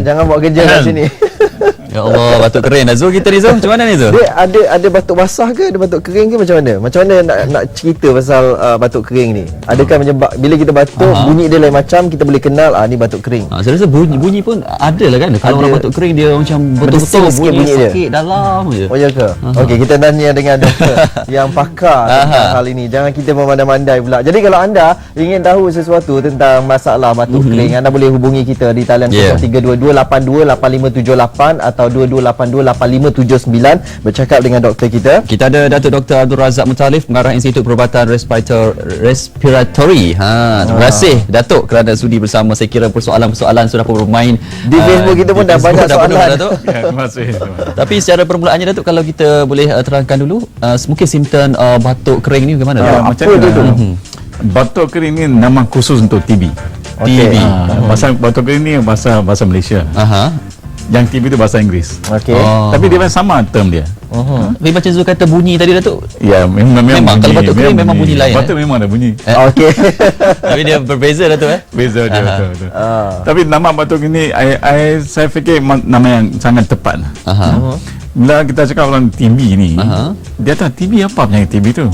Jangan buat kerja kat sini. Ya Allah, batuk kering dah. Zul, kita ni Zul, macam mana ni Zul? Dia ada batuk basah ke, ada batuk kering ke, macam mana? Macam mana nak cerita pasal batuk kering ni? Adakah menyebab bila kita batuk bunyi dia lain macam, kita boleh kenal ni batuk kering? Saya rasa bunyi pun ada lah kan. Kalau orang batuk kering dia macam betul-betul bunyi sakit dalam je. Oh ya ke? Okey, kita tanya dengan doktor yang pakar tentang hal ini. Jangan kita memandai-mandai pula. Jadi kalau anda ingin tahu sesuatu tentang masalah batuk kering, anda boleh hubungi kita di talian 0322828578 atau 22828579 bercakap dengan doktor kita. Kita ada Datuk Dr. Abdul Razak Muttalib, Pengarah Institut Perubatan Respiratory. Terima kasih Datuk kerana sudi bersama. Saya kira persoalan-persoalan sudah pun bermain di Facebook kita pun dah banyak soalan. Datuk. Terima kasih. Tapi secara permulaannya Datuk, kalau kita boleh terangkan dulu mungkin simptom batuk kering ni bagaimana? Macam ni. Batuk kering ni nama khusus untuk TB. TB. Bahasa batuk kering ni bahasa Malaysia. Yang TB itu bahasa Inggeris. Tapi dia sama term dia. Tapi macam Zul kata bunyi tadi Datuk. Ya, memang kalau batuk kering memang bunyi lain. Batuk memang ada bunyi. Okey. Tapi dia berbeza Datuk Beza dia betul. Tapi nama batuk ini saya fikir nama yang sangat tepat. Bila kita cakap orang TB ni, dia tahu TB apa penyakit TB tu.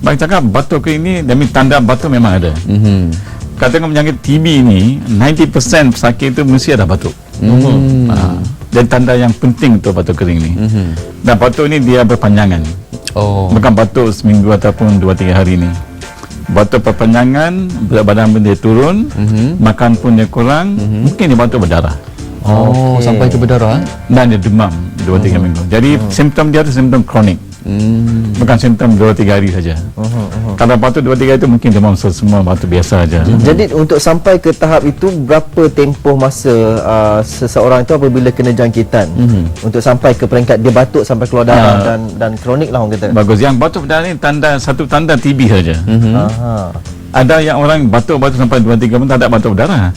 Bagi cakap batuk kering ni, demi tanda batuk memang ada. Katakan penyakit TB ni 90% pesakit itu mesti ada batuk. Dan tanda yang penting untuk batuk kering ni. Dan batuk ni dia berpanjangan. Bukan batuk seminggu ataupun 2-3 hari ni. Batuk berpanjangan, berat badan pun dia turun, makan pun dia kurang, mungkin dia batuk berdarah. Sampai ke berdarah. Dan dia demam 2-3 minggu. Jadi simptom dia tu simptom kronik. Bukan simptom 2-3 hari saja. Kalau batuk 2-3 hari itu mungkin demam semua batuk biasa saja. Jadi untuk sampai ke tahap itu, berapa tempoh masa seseorang itu apabila kena jangkitan untuk sampai ke peringkat dia batuk sampai keluar darah dan kronik lah orang kata? Bagus. Yang batuk berdarah ni satu tanda TB saja. Ada yang orang batuk-batuk sampai 2-3 bulan tak ada batuk berdarah.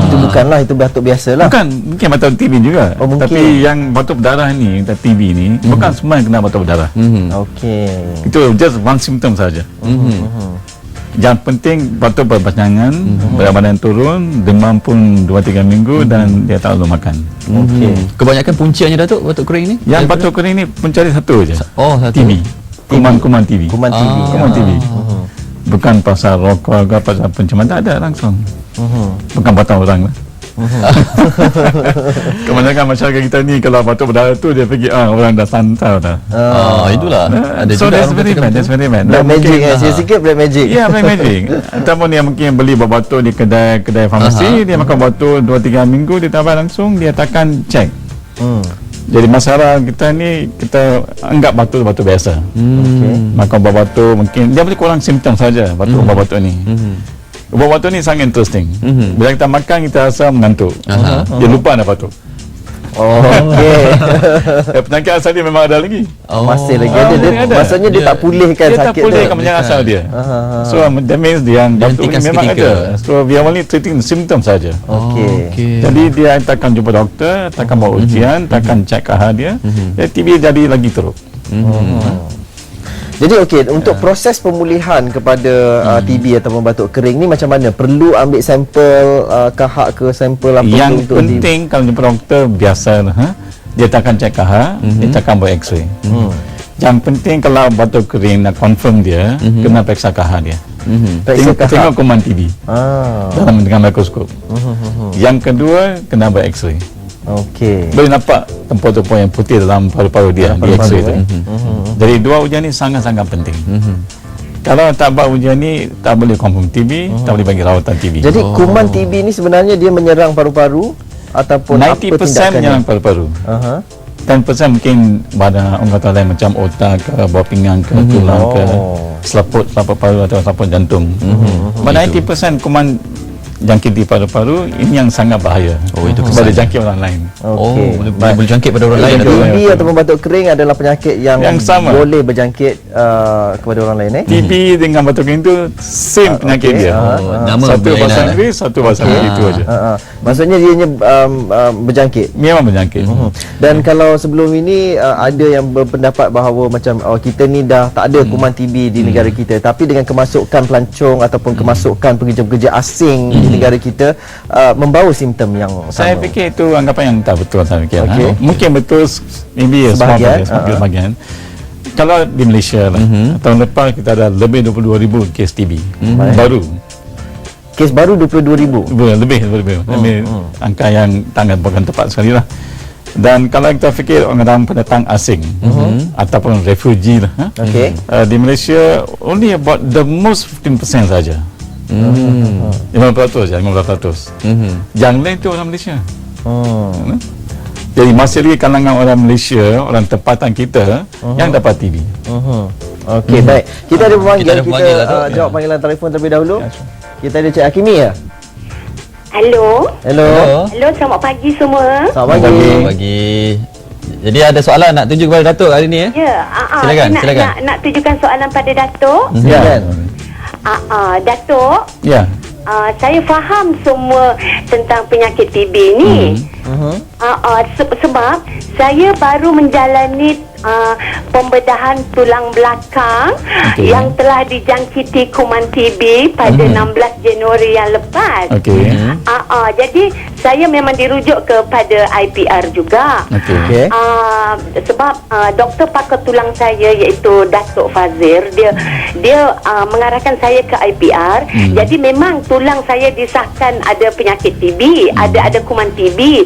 Itu bukanlah, itu batuk biasa lah. Bukan, mungkin batuk TB juga. Tapi yang batuk berdarah ni, TB ni, bukan semua yang kena batuk berdarah. Itu just one symptom saja. Yang penting batuk berpanjangan, berat badan turun, demam pun 2-3 minggu dan dia tak perlu makan. Kebanyakan puncanya Datuk batuk kering ni? Yang batuk kering ni punca dia satu saja. Satu. TB. Kuman TB. Kuman TB. Bukan pasal rokok ke pasal pencemaran, tak ada langsung. Bukan batang orang lah. Kebanyakan masyarakat kita ni kalau batuk berdarah tu dia pergi orang dah santai dah. Itulah. So that's very bad. Black magic sikit black magic. Ya, black magic. Ataupun dia mungkin beli batuk di kedai farmasi, dia makan batuk 2-3 minggu, dia tambah langsung, dia takkan cek. Jadi masalah kita ni, kita anggap batuk biasa. Makan ubat batuk mungkin dia boleh kurang simptom saja batuk ubat batuk ni. Ubat batuk ni sangat interesting. Bila kita makan kita rasa mengantuk. Dia lupa nak batuk. Penyakit asal dia memang ada lagi. Masih lagi ada. Maksudnya dia tak pulihkan sakit dia. Dia tak pulihkan penyakit asal dia. So that means dia batuk ni memang ada. So we are only treating symptom saja. Jadi dia takkan jumpa doktor, takkan buat ujian, takkan cek KH dia. Jadi TB jadi lagi teruk. Jadi untuk proses pemulihan kepada TB ataupun batuk kering ni macam mana? Perlu ambil sampel KH ke sampel apa? Yang penting kalau jumpa doktor biasa dia takkan cek KH, dia takkan buat X-ray. Yang penting kalau batuk kering nak confirm dia, kena periksa KH dia. Tengok kuman TB dalam dengan mikroskop. Yang kedua kena buat X-ray. Boleh nampak tempur-tempur yang putih dalam paru-paru dia di X-ray tu. Jadi dua ujian ni sangat-sangat penting. Kalau tak buat ujian ni, tak boleh confirm TB, tak boleh bagi rawatan TB. Jadi kuman TB ni sebenarnya dia menyerang paru-paru ataupun 90% apa tindakannya? menyerang paru-paru. 10% mungkin pada orang kata lain macam otak ke, bawah pinggang ke, tulang ke, selaput paru atau selaput jantung. 90% kuman jangkit di paru-paru ini yang sangat bahaya. Itu boleh jangkit orang lain. Boleh jangkit pada orang lain. TB ataupun batuk kering adalah penyakit yang sama. Boleh berjangkit kepada orang lain TB dengan batuk kering tu same penyakit dia. Nama Satu bahasa berlainan, Inggeris, satu bahasa Melayu itu aja. Maksudnya dia berjangkit. Memang berjangkit. Dan kalau sebelum ini ada yang berpendapat bahawa macam kita ni dah tak ada kuman TB di negara kita, tapi dengan kemasukan pelancong ataupun kemasukan pekerja-pekerja asing di negara kita membawa simptom yang Saya sama. fikir itu anggapan yang tak betul, saya fikir. Okey. Mungkin betul, maybe Sebahagian, sebahagian. Kalau di Malaysia lah, tahun lepas kita ada lebih 22,000 kes TB baru. Kes baru 22,000. Lebih. Angka yang bukan tepat sekali lah. Dan kalau kita fikir orang pendatang asing ataupun refugee lah, Okey. di Malaysia only about the most 15% saja. 50% saja, 50%. Yang lain tu orang Malaysia. Jadi masih lagi kalangan orang Malaysia, orang tempatan kita yang dapat TB. Okey, baik. Kita ada pemanggil, Kita ada pemanggil lah, Dok. jawab panggilan telefon terlebih dahulu. Kita ada Cik Hakimi ya? Hello. Hello. Hello, selamat pagi semua. Selamat pagi. Selamat pagi. Jadi ada soalan nak tuju kepada Datuk hari ni Ya, Silakan, nak, silakan. Nak tujukan soalan pada Datuk. Silakan. Datuk, Ya. saya faham semua tentang penyakit TB ni. Sebab saya baru menjalani pembedahan tulang belakang yang telah dijangkiti kuman TB pada 16 Januari yang lepas. Okey. Jadi saya memang dirujuk kepada IPR juga. Okey. Sebab doktor pakar tulang saya iaitu Datuk Fazir, dia mengarahkan saya ke IPR. Jadi memang tulang saya disahkan ada penyakit TB, ada kuman TB.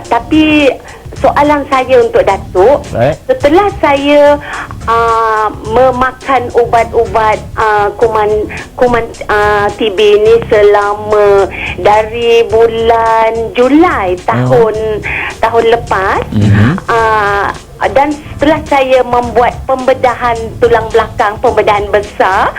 Tapi soalan saya untuk Datuk, setelah saya memakan ubat-ubat kuman TB ni selama dari bulan Julai tahun lepas, dan setelah saya membuat pembedahan tulang belakang, pembedahan besar,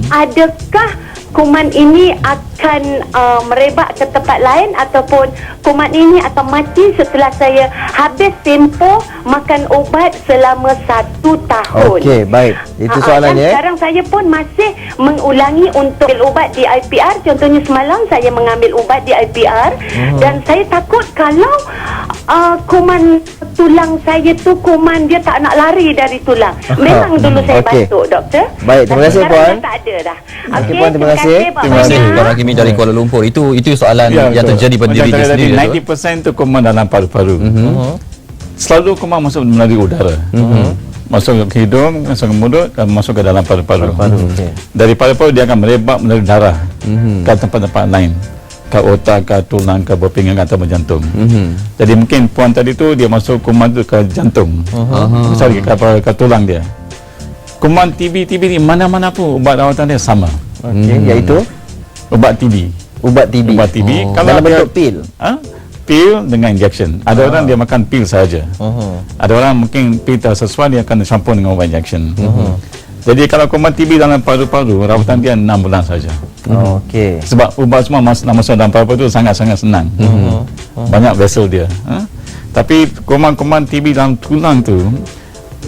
adakah kuman ini akan merebak ke tempat lain ataupun kuman ini akan mati setelah saya habis tempoh makan ubat selama 1 tahun. Okey, baik. Itu soalannya. Dan sekarang saya pun masih mengulangi untuk ambil ubat di IPR. Contohnya semalam saya mengambil ubat di IPR dan saya takut kalau kuman tulang saya tu kuman dia tak nak lari dari tulang. Memang dulu saya batuk, doktor. Baik, terima kasih sekarang puan. dah tak ada dah. Okey, puan, terima kasih. Terima kasih Puan Hakimi dari Kuala Lumpur. Itu soalan yang terjadi pada diri dia sendiri. 90% tu kuman dalam paru-paru. Selalu kuman masuk melalui udara. Masuk ke hidung, masuk ke mulut dan masuk ke dalam paru-paru. Dari paru-paru dia akan merebak melalui darah ke tempat-tempat lain, ke otak, ke tulang, ke berpinggang atau jantung. Jadi mungkin puan tadi tu dia masuk kuman tu ke jantung, misalnya ke tulang dia. Kuman TB ni mana-mana pun ubat rawatan dia sama. Iaitu ubat TB. ubat TB. Kalau dalam dia, bentuk pil. Pil dengan injection. Ada orang dia makan pil saja. Ada orang mungkin pil tak sesuai, dia akan campur dengan ubat injection. Jadi kalau kuman TB dalam paru-paru, rawatan dia 6 bulan saja. Okey. Sebab ubat semua masuk dalam paru-paru itu sangat-sangat senang. Banyak vessel dia. Tapi kuman-kuman TB dalam tulang tu,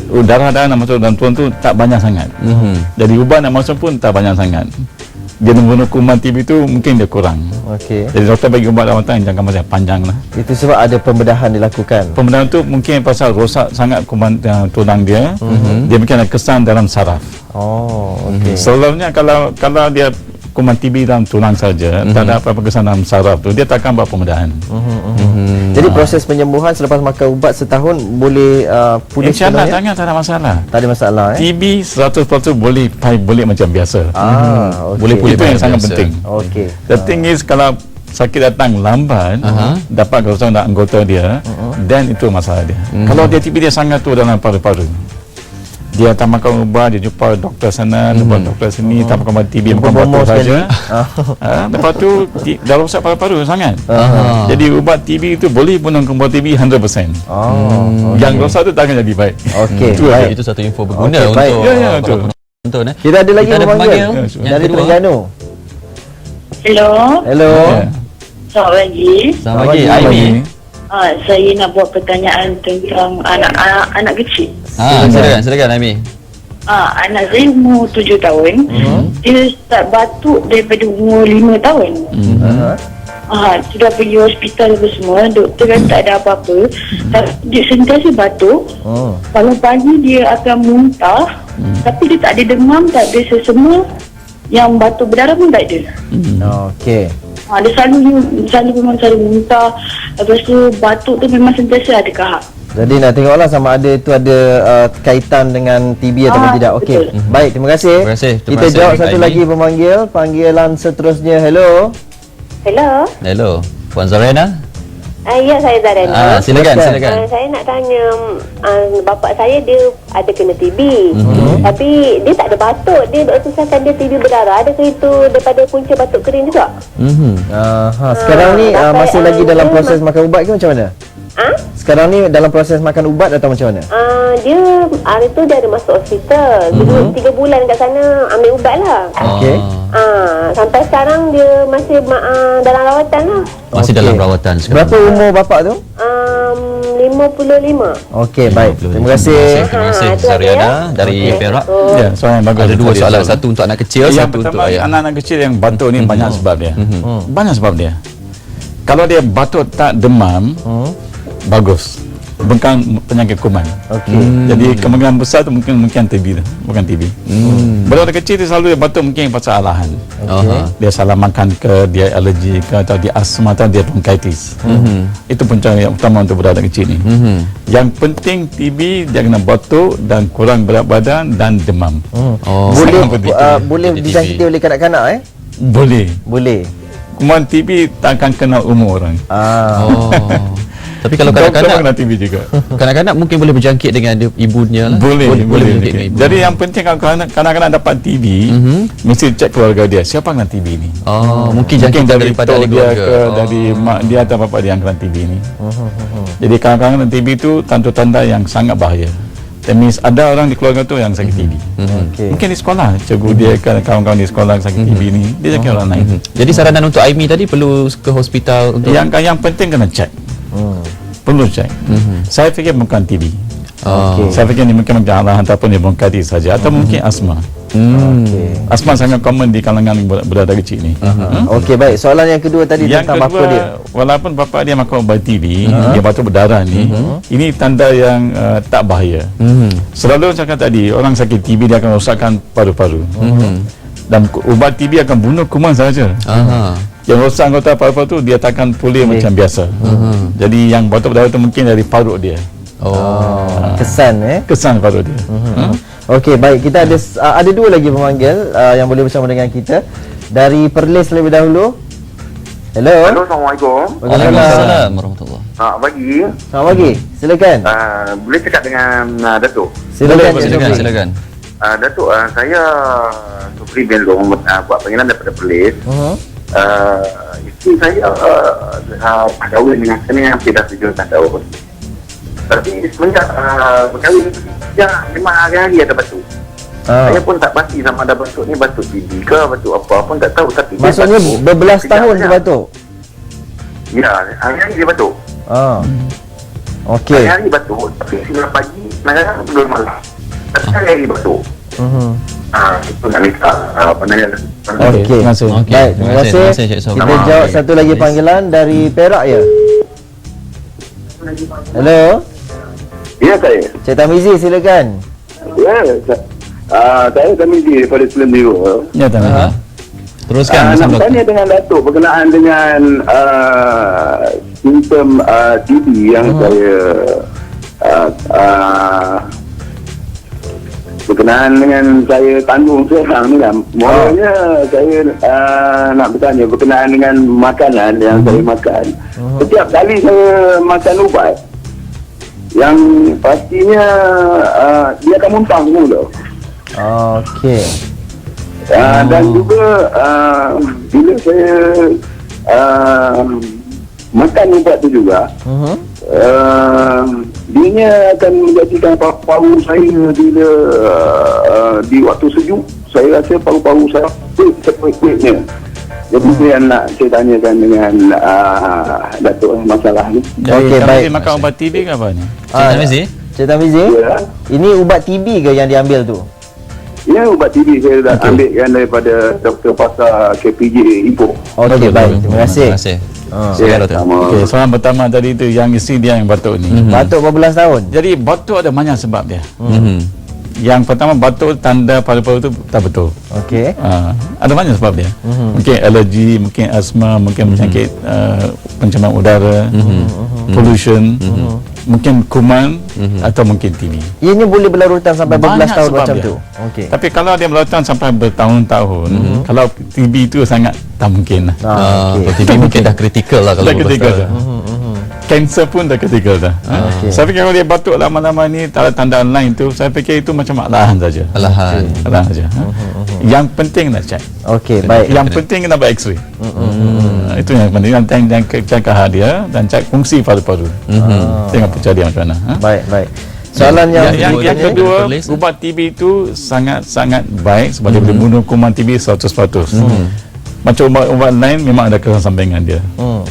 darah-darah nak masuk dalam tulang tu tak banyak sangat. Jadi ubat nak masuk pun tak banyak sangat. Dia membunuh kuman TB tu mungkin dia kurang. Okey. Jadi doktor bagi ubat rawatan jangka masa yang panjang lah. Itu sebab ada pembedahan dilakukan. Pembedahan tu mungkin pasal rosak sangat kuman tulang dia. Dia mungkin ada kesan dalam saraf. Oh, okey. Selalunya kalau dia kuman TB dalam tulang saja, tak ada apa-apa kesan dalam saraf tu, dia takkan buat pembedahan. Jadi proses penyembuhan selepas makan ubat setahun boleh pulih InsyaAllah sebenarnya? tak ada masalah. Tak ada masalah TB 100% boleh macam biasa. Okay. Boleh pulih, itu yang sangat biasa. penting. Okey. The thing is kalau sakit datang lambat, dapat kerosakan dalam anggota dia, dan itu masalah dia. Kalau dia TB dia sangat tu dalam paru-paru, dia tak makan ubat, dia jumpa doktor sana, jumpa doktor sini, tak makan ubat TB, makan batuk saja. Lepas tu dah rosak paru-paru sangat. Jadi ubat TB itu boleh bunuh kuman TB 100%. Yang rosak tu tak akan jadi baik. Okey. Itu Baik. aja. Itu satu info berguna Okey, baik. untuk Ya, para betul. penonton. Kita ada lagi Kita ada pemanggil yang dari kedua. Terengganu. Hello, Hello. Ya. selamat pagi. Selamat pagi, Selamat Aimi. Saya nak buat pertanyaan tentang anak kecil. Silakan Aimi. Anak saya umur 7 tahun. Dia start batuk daripada umur 5 tahun. Sudah pergi hospital apa semua. Doktor kata tak ada apa-apa. Tapi dia sentiasa batuk. Kalau pagi dia akan muntah. Tapi dia tak ada demam, tak ada sesama. Yang batuk berdarah pun tak ada. Okey. Dia memang selalu muntah. Lepas tu batuk tu memang sentiasa ada kahak. Jadi nak tengoklah sama ada itu ada kaitan dengan TB atau tidak. Okey. Baik, terima kasih. Terima kasih. Terima Kita kasih, jawab Kak satu Aimi. lagi panggilan seterusnya. Hello. Hello. Puan Zariana? Ya, saya Zarena. Silakan. Saya nak tanya, bapa saya dia ada kena TB. Tapi dia tak ada batuk. Dia doktor kata dia TB berdarah. Adakah itu daripada punca batuk kering juga? Sekarang ni masih lagi dalam proses makan ubat ke macam mana? Sekarang ni dalam proses makan ubat atau macam mana? Dia hari tu dia ada masuk hospital. Dulu 3 bulan kat sana ambil ubat lah. Okey. Sampai sekarang dia masih dalam rawatan lah. Masih dalam rawatan sekarang. Berapa umur bapak tu? 55. Okey, baik. Terima kasih. Terima kasih itu Zariana aja. dari Perak. Ya, soalan bagus. Ada dua Tadi soalan, soalan. satu untuk anak kecil, Yang satu untuk pertama, ayah. anak-anak kecil yang batuk ni banyak sebab dia. Banyak sebab dia. Kalau dia batuk tak demam, bagus. Bukan penyakit kuman. Okey. Jadi kemungkinan besar tu mungkin TB tu, bukan TB. Budak kecil tu selalu dia batuk mungkin pasal alahan. Dia salah makan ke, dia alergi ke, atau dia asma, atau dia bronkitis. Itu punca yang utama untuk budak kecil ni. Yang penting TB dia kena batuk dan kurang berat badan dan demam. Boleh dijangkiti oleh kanak-kanak Boleh. Boleh. Kuman TB tak akan kena umur orang. Tapi kalau Doktor kanak-kanak kena TB juga. kanak-kanak mungkin boleh berjangkit dengan ibunya lah. Boleh berjangkit dengan ibu. Jadi yang penting kalau kanak-kanak dapat TB, mesti cek keluarga dia. Siapa yang kena TB ni? Mungkin jangkitan dari daripada ahli tok dia keluarga. ke, dari mak dia atau bapa dia yang kena TB ni. Jadi kadang-kadang kena TB tu tanda-tanda yang sangat bahaya. That means ada orang di keluarga tu yang sakit TB. Okey. Mungkin di sekolah, cikgu dia ke kawan-kawan di sekolah sakit TB ni, dia jangkit orang lain. Jadi saranan untuk Aimi tadi perlu ke hospital untuk Yang penting kena cek. Perlu cek. Saya fikir bukan TB. Saya fikir ni mungkin alahan ataupun dia bronkitis saja atau mungkin asma. Asma sangat common di kalangan budak kecil ni. Okey, baik. Soalan yang kedua tadi Yang tentang bapa dia. walaupun bapa dia makan ubat TB, dia batuk berdarah ni, ini tanda yang tak bahaya. Selalu cakap tadi, orang sakit TB dia akan rosakkan paru-paru. Dan ubat TB akan bunuh kuman saja. Yang rosak anggota paru-paru tu dia takkan pulih macam biasa. Jadi yang batuk berdarah tu mungkin dari parut dia. Kesan Kesan parut dia. Okey, baik. Kita ada dua lagi pemanggil yang boleh bersama dengan kita dari Perlis lebih dahulu. Hello. Assalamualaikum. Waalaikumsalam warahmatullahi. Pagi. Selamat pagi. Silakan. Boleh cakap dengan Datuk? Silakan. Datuk, saya Supri bin Long buat panggilan daripada Perlis. Isteri saya kahwin dengan saya hampir dah 7 tahun. Tapi semenjak berkahwin dia memang hari-hari ada batuk. Saya pun tak pasti sama ada batuk ni batuk TB ke batuk apa pun tak tahu, tapi Maksudnya dia batuk berbelas sejak tahun saya. dia batuk. Ya, hari-hari dia batuk. Okey. Hari-hari batuk, tapi sinar pagi kadang-kadang belum malam. Tapi hari-hari batuk. Itu nak minta pandangan. Okey. Terima kasih. Baik, terima kasih. Cik Sofi. Kita jawab satu lagi panggilan dari Perak ya. Hello. Ya, saya. Cik Tamizi, silakan. Ya, saya Tamizi daripada Selim Biru. Ya, tak. Teruskan Nak bersama doktor. tanya dengan Datuk berkenaan dengan simptom TB yang saya berkenaan dengan saya tanggung sekarang ni lah. Mulanya saya nak bertanya berkenaan dengan makanan yang saya makan. Setiap kali saya makan ubat, yang pastinya dia akan muntah semula. Okey. Dan juga bila saya makan ubat tu juga, dia akan menjadikan paru-paru saya bila di waktu sejuk, saya rasa paru-paru saya kuit-kuitnya. Jadi saya nak saya tanyakan dengan Datuk masalah ni. Okey, baik. Makan ubat TB ke apa ni? Cik Tamizi. Cik Tamizi, Ya. ini ubat TB ke yang diambil tu? Ya, ubat TB saya dah ambil yang daripada Dr. Pasar KPJ Ipoh. Okey, baik. Terima kasih. Terima kasih. Ya, Doktor. sama. Okey, soalan pertama tadi tu yang isteri dia yang batuk ni. Batuk berapa belas tahun? Jadi batuk ada banyak sebab dia. Mhm. Yang pertama batuk tanda paru-paru tu tak betul. Okey. Ada banyak sebab dia. Mungkin alergi, mungkin asma, mungkin penyakit pencemaran udara, pollution, mungkin kuman atau mungkin TB. Ianya boleh berlarutan sampai berbelas Banyak tahun sebab macam dia. tu. Okey. Tapi kalau dia melautan sampai bertahun-tahun, kalau TB itu sangat tak mungkin lah. Okey. TB mungkin dah kritikal lah kalau Dah kritikal betul. dah. Kanser pun dah kritikal dah. Okey. Saya fikir kalau dia batuk lama-lama ni tak ada tanda lain tu, saya fikir itu macam alahan saja. Alahan. Alahan saja. Yang penting nak check. Okey, baik. Yang penting kena buat X-ray. Itu yang penting. Yang cek kahar dia dan cek fungsi paru-paru. Tengok pecah dia macam mana. Baik, baik. Soalan Yang berikutnya. kedua, Tulis. ubat TB itu sangat-sangat baik sebab dia boleh bunuh kuman TB 100%. Macam ubat-ubat lain memang ada kesan sampingan dia.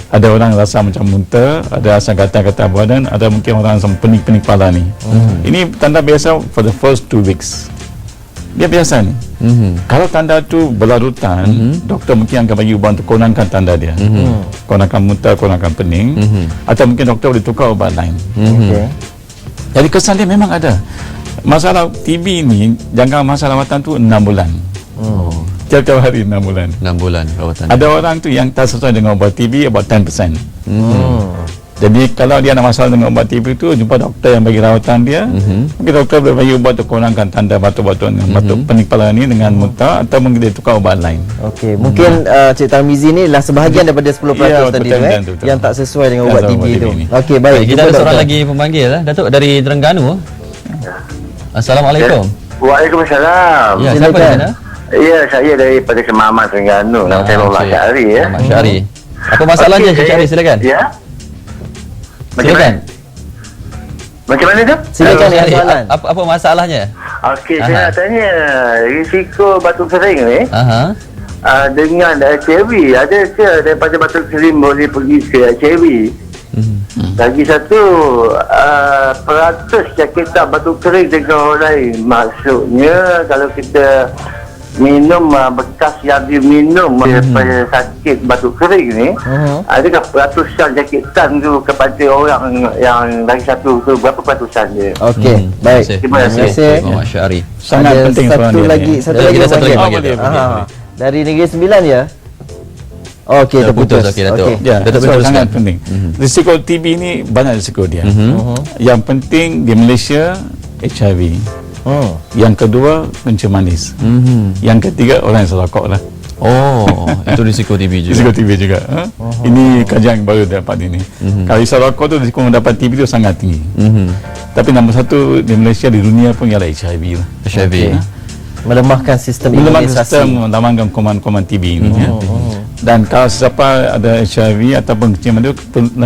Ada orang rasa macam muntah, ada rasa gatal-gatal badan, ada mungkin orang rasa pening-pening kepala ni. Ini tanda biasa for the first 2 weeks. Dia biasa ni. Kalau tanda tu berlarutan, doktor mungkin akan bagi ubat untuk kurangkan tanda dia. Kurangkan muntah, kurangkan pening. Atau mungkin doktor boleh tukar ubat lain. Okey. Jadi kesan dia memang ada. Masalah TB ni, jangka masa rawatan tu 6 bulan. Tiap-tiap hari 6 bulan. 6 bulan rawatan. Ada orang tu yang tak sesuai dengan ubat TB about 10%. Jadi kalau dia ada masalah dengan ubat TB tu, jumpa doktor yang bagi rawatan dia. Mungkin doktor boleh bagi ubat untuk kurangkan tanda batuk-batuk dengan batuk pening kepala ni dengan muntah, atau mungkin dia tukar ubat lain. Okey, mungkin Cik Tarmizi ni lah sebahagian daripada 10% Ya, tadi betul, tu betul. yang tak sesuai dengan Yang ubat tak TB ubat tu. TB ni. Okey, baik. Kita Jumpa ada seorang doktor. lagi pemanggil Datuk dari Terengganu. Assalamualaikum. Waalaikumsalam. Ya, siapa Silakan. di sana? Ya, saya daripada Kemaman Terengganu. Nama saya Muhammad okey. Syahri ya. Muhammad Syahri. Apa masalahnya Okey, Cik Syahri, silakan. Ya. Macam Silakan. mana? Macam mana tu? Silakan Cik dengan Syahri, soalan. apa masalahnya? Okey, Aha. saya nak tanya risiko batuk kering ni Aha. dengan HIV, ada ke daripada batuk kering boleh pergi ke HIV? Lagi satu, peratus jangkitan batuk kering dengan orang lain. Maksudnya kalau kita minum bekas yang diminum daripada sakit batuk kering ni, adakah peratusan jangkitan tu kepada orang yang lagi satu tu, berapa peratusan dia? Okey, baik. Terima kasih. Muhammad Syahri. Sangat Ada penting soalan satu dia lagi, ni. satu Kita lagi satu lagi panggil. panggil. boleh. Dari Negeri Sembilan ya? Okey, Dah putus. terputus. Okey, Datuk. Okey. Ya, Datuk so, teruskan. sangat penting. Risiko TB ni banyak risiko dia. Yang penting di Malaysia HIV. Yang kedua kencing manis. Yang ketiga orang yang serokok lah. Oh, itu risiko TB juga. Risiko TB juga. Ini kajian yang baru dapat ini. Kalau isap rokok tu risiko mendapat TB tu sangat tinggi. Tapi nombor satu di Malaysia, di dunia pun ialah HIV lah. HIV. Melemahkan sistem Melemahkan imunisasi. sistem mendamankan kuman-kuman TB ini. Ya. Dan kalau sesiapa ada HIV ataupun kencing manis,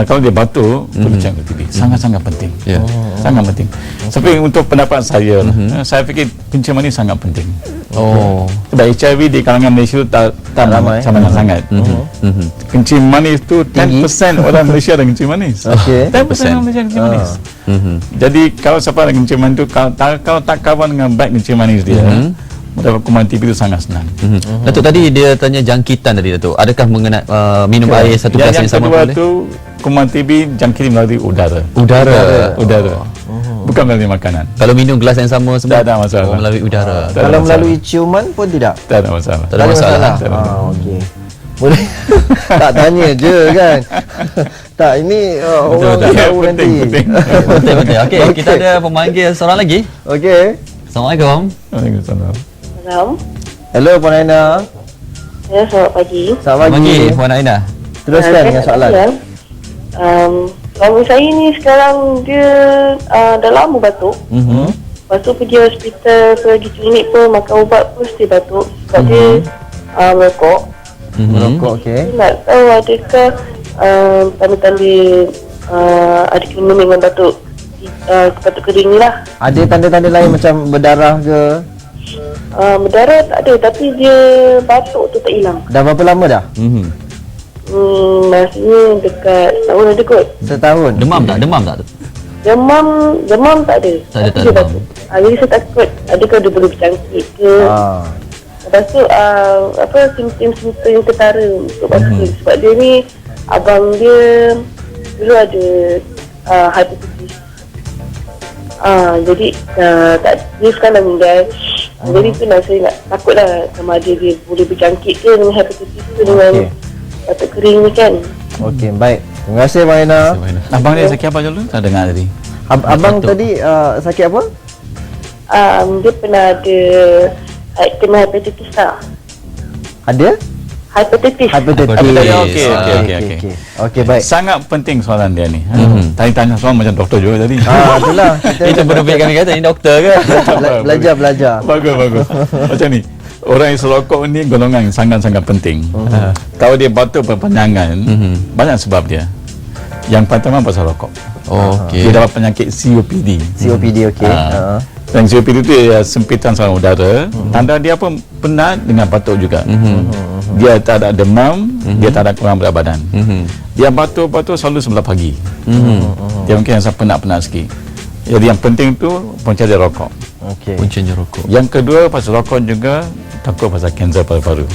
kalau dia batuk, perlu cek ke TB. Sangat-sangat penting. Ya. Sangat penting. Tapi untuk pendapat saya, saya fikir kencing manis sangat penting. Oh. Sebab HIV di kalangan Malaysia tu tak ramai. sangat. Kencing manis tu 10% orang Malaysia ada kencing manis. Okey. 10% orang Malaysia kencing manis. Jadi kalau siapa ada kencing manis tu, kalau tak kawan dengan baik kencing manis dia, mendapat kuman TB itu sangat senang. Datuk tadi dia tanya jangkitan tadi Datuk. Adakah mengenai minum air satu gelas Yang yang sama kedua boleh? tu, kuman TB jangkit melalui udara. Udara. Bukan melalui makanan. Kalau minum gelas yang sama semua Tak ada masalah. Oh, melalui udara. Tak ada Kalau masalah. melalui ciuman pun tidak? Tak ada masalah. Tak ada masalah. Tak ada masalah. Okey. Boleh. Tak tanya je kan. Tak, ini orang betul. tahu Ya, nanti. penting. Betul. Okey, kita ada pemanggil seorang lagi. Okey. Assalamualaikum. Waalaikumsalam. Salam. Hello Puan Aina. Ya, selamat pagi. Selamat pagi. Puan Aina. Teruskan dengan soalan. Suami saya ni sekarang dia dah lama batuk. Lepas tu pergi hospital, pergi klinik pun, makan ubat pun still batuk. Sebab dia merokok. Merokok, okey. Saya nak tahu adakah tanda-tanda ada kena dengan batuk kering ni lah. Ada tanda-tanda lain macam berdarah ke? Berdarah tak ada, tapi dia batuk tu tak hilang. Dah berapa lama dah? Maksudnya dekat setahun ada kot. Setahun. Demam tak? Demam tak ada. Tak ada Tapi dia demam. batuk. Jadi saya takut adakah dia boleh berjangkit ke. Lepas tu simptom-simptom ketara untuk batuk. Sebab dia ni abang dia dulu ada hepatitis. Jadi dia sekarang dah meninggal. Jadi tu lah saya nak takutlah sama ada dia boleh berjangkit ke dengan hepatitis tu dengan batuk kering ni kan. Okey, baik. Terima kasih Maina. Abang dia sakit apa dulu? Saya dengar tadi. Abang tadi sakit apa? Dia pernah ada kena hepatitis lah. Ada? Hepatitis. Okey, baik. Sangat penting soalan dia ni. Tadi tanya soalan macam doktor juga tadi. Itulah. Itu berbeza kami kata ni doktor ke? Belajar. Bagus. Macam ni. Orang yang serokok ni golongan yang sangat-sangat penting. Kalau dia batuk berpanjangan, banyak sebab dia. Yang pertama pasal rokok. Dia dapat penyakit COPD. Okey. Dan COPD itu sempitan saluran udara. Tanda dia pun penat dengan batuk juga. Dia tak ada demam, dia tak ada kurang berat badan. Dia batuk selalu sebelah pagi. Dia mungkin rasa penat-penat sikit. Jadi yang penting tu punca dia rokok. Puncanya rokok. Yang kedua pasal rokok juga takut pasal kanser paru-paru.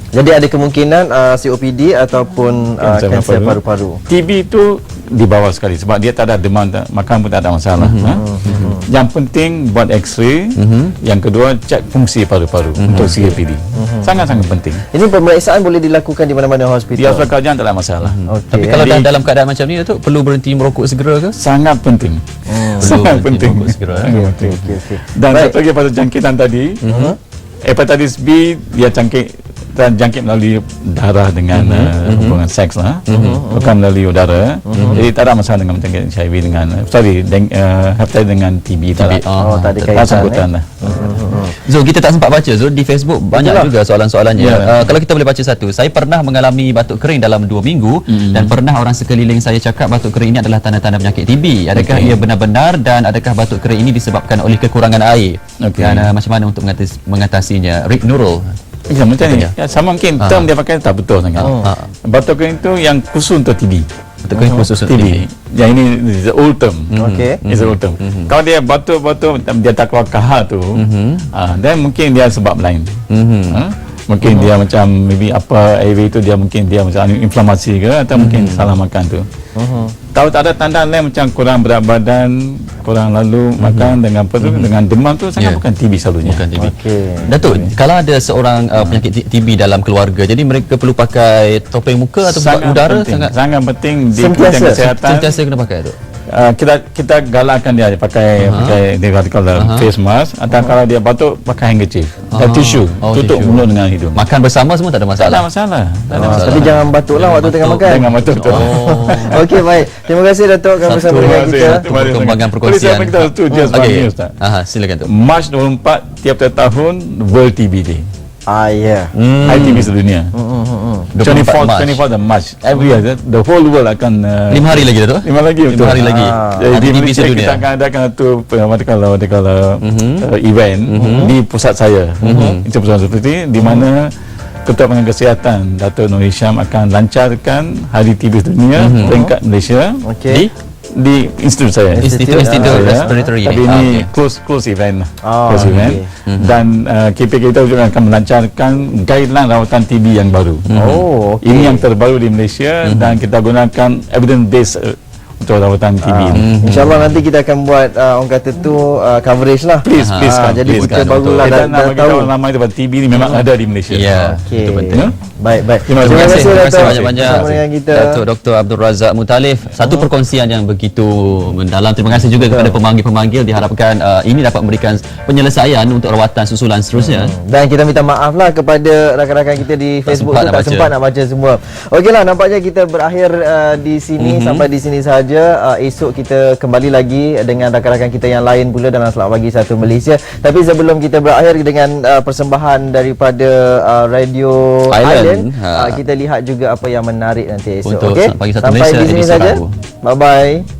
Jadi ada kemungkinan COPD ataupun kanser paru-paru. TB itu di bawah sekali sebab dia tak ada demam, makan pun tak ada masalah. Yang penting buat X-ray. Yang kedua cek fungsi paru-paru untuk COPD. Sangat-sangat penting. Ini pemeriksaan boleh dilakukan di mana-mana Di hospital. hospital kerajaan tak ada masalah. Tapi kalau dah dalam keadaan macam ni Datuk, perlu berhenti merokok segera ke? Sangat penting. Sangat berhenti penting. merokok segera. Okey. Dan satu lagi pada jangkitan tadi, hepatitis B dia jangkit melalui darah dengan hubungan seks lah, bukan melalui udara. Jadi tak ada masalah dengan jangkit HIV dengan hepatitis dengan TB. tak ada kaitan. Lah. Zul, kita tak sempat baca Zul di Facebook banyak juga soalan-soalannya. Kalau kita boleh baca satu. Saya pernah mengalami batuk kering dalam 2 minggu dan pernah orang sekeliling saya cakap batuk kering ini adalah tanda-tanda penyakit TB. Adakah ia benar-benar dan adakah batuk kering ini disebabkan oleh kekurangan air? Dan macam mana untuk mengatasinya? Rick Nurul. Ya, macam ni. Sama mungkin term dia pakai tak betul sangat. Batuk kering itu yang khusus untuk TB. Batuk kering khusus untuk TB. Yang ini is the old term. Is the old term. Kalau dia batuk-batuk dia tak keluar kahar tu, dan mungkin dia sebab lain. Mungkin dia macam maybe apa airway tu dia mungkin dia macam inflamasi ke atau mungkin salah makan tu. Kalau tak ada tanda lain macam kurang berat badan, kurang lalu makan dengan apa tu, dengan demam tu sangat bukan TB selalunya. Bukan TB. Datuk, kalau ada seorang penyakit TB dalam keluarga, jadi mereka perlu pakai topeng muka atau buat udara? Sangat penting di Kementerian Kesihatan. Sentiasa kena pakai tu. Kita galakkan dia pakai dia kata face mask atau kalau dia batuk pakai handkerchief dan tisu tutup mulut dengan hidung. Makan bersama semua tak ada masalah. Tak ada masalah. Tapi jangan batuklah waktu tengah makan. Jangan batuk betul. Okey, baik. Terima kasih Datuk kerana bersama dengan kita. Perkembangan perkongsian. Boleh saya beritahu tu just one news tak? Silakan tu. March 24 tiap-tiap tahun World TB Day. Hari TB sedunia. 24 March. Every year the whole world akan 5 hari lagi tu. 5 lagi betul. 5 hari lagi. Jadi di Malaysia kita akan adakan satu event di pusat saya. Itu pusat seperti di mana Ketua Pengawas Kesihatan Datuk Nur Hisham akan lancarkan Hari TB Sedunia peringkat Malaysia di institut saya. Institut Respiratory. Tapi ini close event. Close event. Dan KPK kita juga akan melancarkan guideline rawatan TB yang baru. Ini yang terbaru di Malaysia dan kita gunakan evidence based untuk rawatan TB ini. InsyaAllah nanti kita akan buat orang kata tu coverage lah. Please jadi kita barulah kita dah tahu nama itu TB ini memang ada di Malaysia. Ya, itu penting. Baik. Terima kasih Datuk banyak-banyak bersama dengan kita. Datuk Dr. Abdul Razak Muttalif. Satu perkongsian yang begitu mendalam. Terima kasih juga kepada pemanggil-pemanggil. Diharapkan ini dapat memberikan penyelesaian untuk rawatan susulan seterusnya. Dan kita minta maaf lah kepada rakan-rakan kita di Facebook tu tak sempat nak baca semua. Okeylah, nampaknya kita berakhir di sini sampai di sini saja. Esok kita kembali lagi dengan rakan-rakan kita yang lain pula dalam Selamat Pagi Satu Malaysia. Tapi sebelum kita berakhir dengan persembahan daripada Radio Island, kita lihat juga apa yang menarik nanti esok. Untuk Selamat Pagi Satu Malaysia sampai di sini saja. Bye bye.